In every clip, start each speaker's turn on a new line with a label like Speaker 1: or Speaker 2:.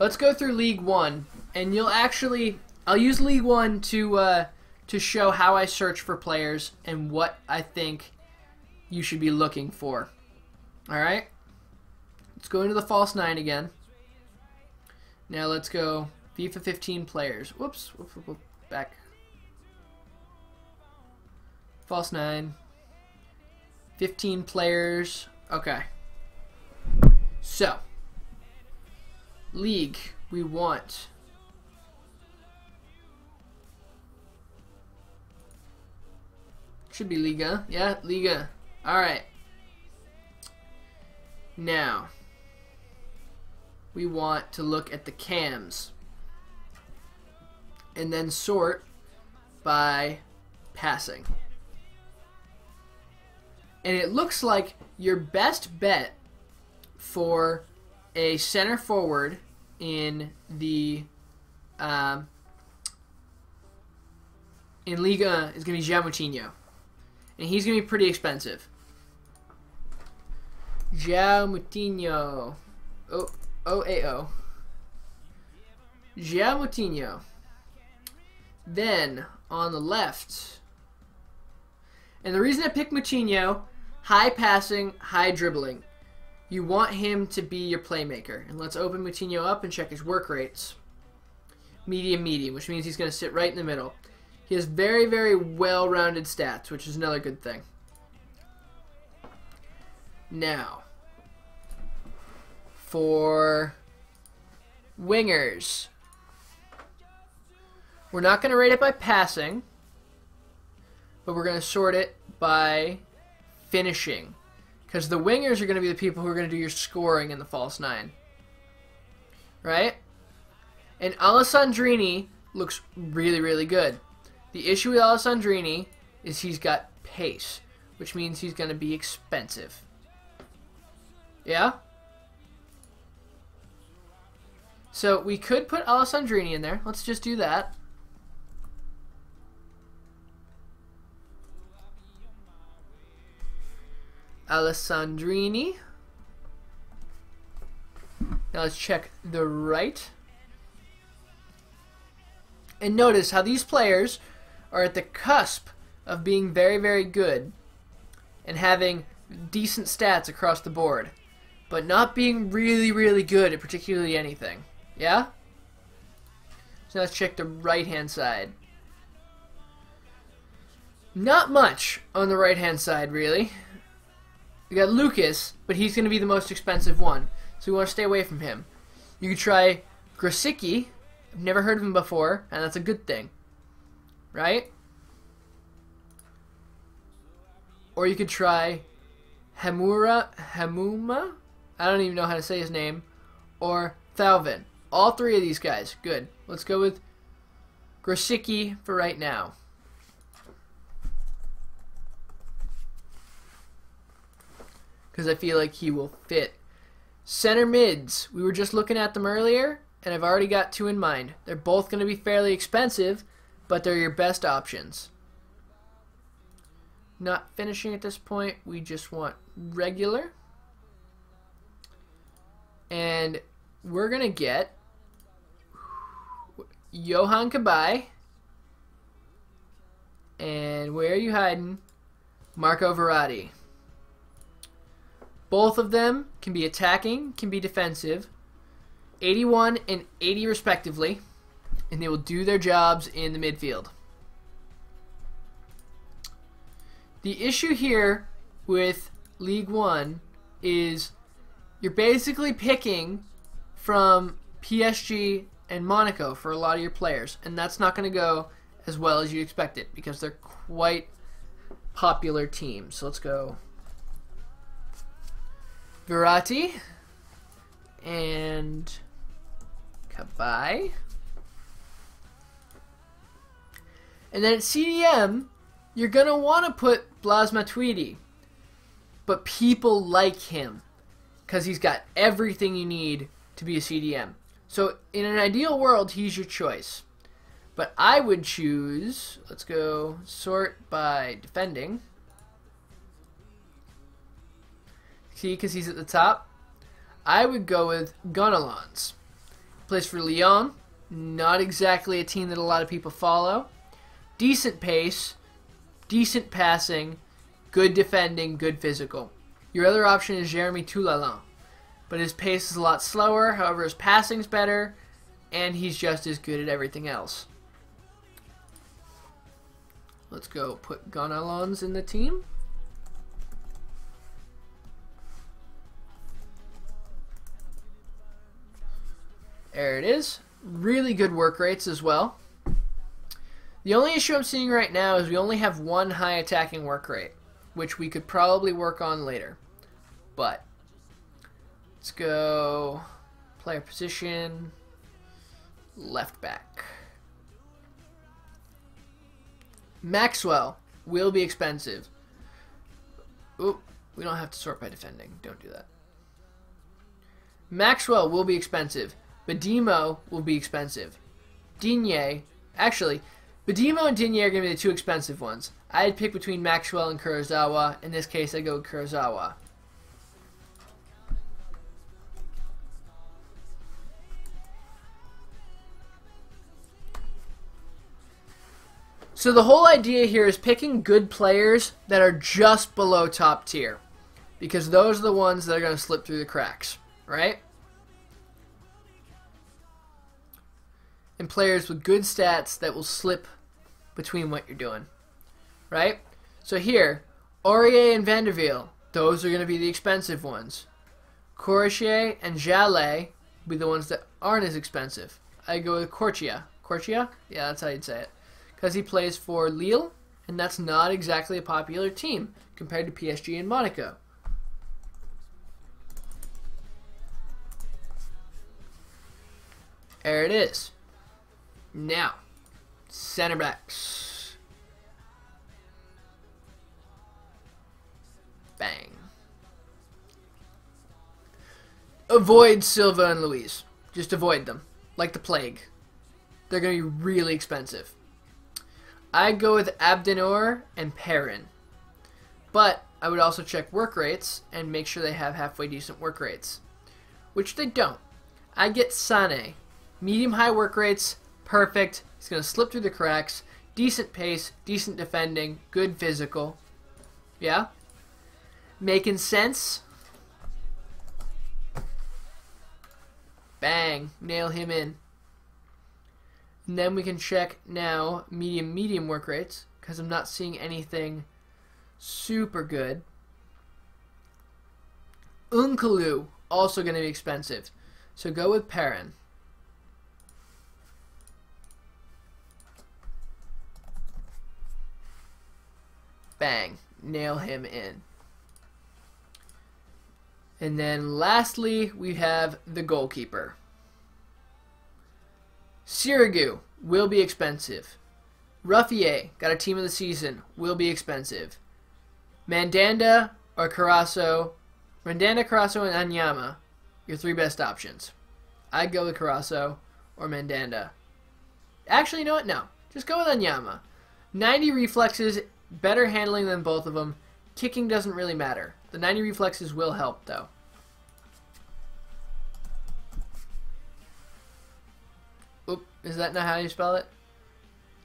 Speaker 1: let's go through League One, and I'll use League One to show how I search for players and what I think you should be looking for. All right, let's go into the false 9 again. Now let's go FIFA 15 players. Whoops, back. False 9. 15 players. Okay. So, League, we want should be Liga. Yeah, Liga. Alright. Now, we want to look at the cams and then sort by passing. And it looks like your best bet for a center forward in the in Liga is going to be João Moutinho. And he's going to be pretty expensive. João Moutinho. O-A-O. João Moutinho. Then, on the left. And the reason I picked Moutinho, high passing, high dribbling. You want him to be your playmaker. And let's open Moutinho up and check his work rates. Medium, which means he's going to sit right in the middle. He has very, very well-rounded stats, which is another good thing. Now, for wingers, we're not going to rate it by passing, but we're going to sort it by finishing. Because the wingers are going to be the people who are going to do your scoring in the false 9. Right? And Alessandrini looks really, really good. The issue with Alessandrini is he's got pace, which means he's going to be expensive. Yeah? So we could put Alessandrini in there. Let's just do that. Alessandrini. Now let's check the right. And notice how these players are at the cusp of being very, very good and having decent stats across the board, but not being really, really good at particularly anything. Yeah? So let's check the right-hand side. Not much on the right-hand side, really. We got Lucas, but he's going to be the most expensive one, so we want to stay away from him. You could try Grosicki. I've never heard of him before, and that's a good thing. Right? Or you could try Hamuma? I don't even know how to say his name. Or Thauvin. All three of these guys. Good. Let's go with Grosicki for right now. Because I feel like he will fit. Center mids. We were just looking at them earlier, and I've already got two in mind. They're both going to be fairly expensive, but they're your best options. Not finishing at this point. We just want regular. And we're going to get Johan Cabaye. And where are you hiding? Marco Verratti. Both of them can be attacking, can be defensive. 81 and 80 respectively. And they will do their jobs in the midfield. The issue here with League One is you're basically picking from PSG and Monaco for a lot of your players. And that's not going to go as well as you expect it because they're quite popular teams. So let's go Verratti and Cabaye. And then at CDM, you're going to want to put Blaise Matuidi. But people like him because he's got everything you need to be a CDM. So in an ideal world, he's your choice. But I would choose, let's go sort by defending. See, because he's at the top. I would go with Gonalons. Plays for Lyon. Not exactly a team that a lot of people follow. Decent pace, decent passing, good defending, good physical. Your other option is Jeremy Toulalin, but his pace is a lot slower. However, his passing's better, and he's just as good at everything else. Let's go put Gonalons in the team. There it is. Really good work rates as well. The only issue I'm seeing right now is we only have one high attacking work rate, which we could probably work on later. But let's go player position, left back. Maxwell will be expensive. Oop, we don't have to sort by defending. Don't do that. Maxwell will be expensive. Badimo will be expensive. Digne, actually, Badimo and Digne are going to be the two expensive ones. I'd pick between Maxwell and Kurosawa. In this case, I go with Kurosawa. So the whole idea here is picking good players that are just below top tier, because those are the ones that are going to slip through the cracks, right? And players with good stats that will slip between what you're doing, right? So here, Aurier and Vanderveer, those are going to be the expensive ones. Corchier and Jallet will be the ones that aren't as expensive. I go with Corchia. Corchia? Yeah, that's how you'd say it. Because he plays for Lille, and that's not exactly a popular team compared to PSG and Monaco. There it is. Now, center backs. Bang. Avoid Silva and Luis. Just avoid them. Like the plague. They're going to be really expensive. I'd go with Abdennour and Perrin. But I would also check work rates and make sure they have halfway decent work rates. Which they don't. I get Sané. Medium-high work rates. Perfect. He's going to slip through the cracks. Decent pace. Decent defending. Good physical. Yeah? Making sense? Bang. Nail him in. And then we can check now medium work rates, because I'm not seeing anything super good. Unkalu, also going to be expensive. So go with Perrin. Bang. Nail him in. And then lastly, we have the goalkeeper. Sirigu will be expensive. Ruffier, got a team of the season, will be expensive. Mandanda or Carasso. Mandanda, Carasso, and Anyama, your three best options. I'd go with Carasso or Mandanda. Actually, you know what? No. Just go with Anyama. 90 reflexes, better handling than both of them. Kicking doesn't really matter. The 90 reflexes will help, though. Oop, is that not how you spell it?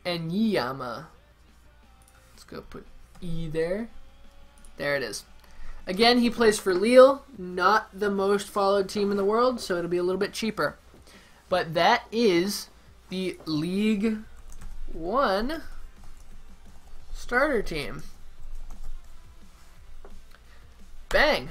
Speaker 1: Anyama. Let's go put E there. There it is. Again, he plays for Lille, not the most followed team in the world, so it'll be a little bit cheaper. But that is the Ligue 1 starter team. Bang!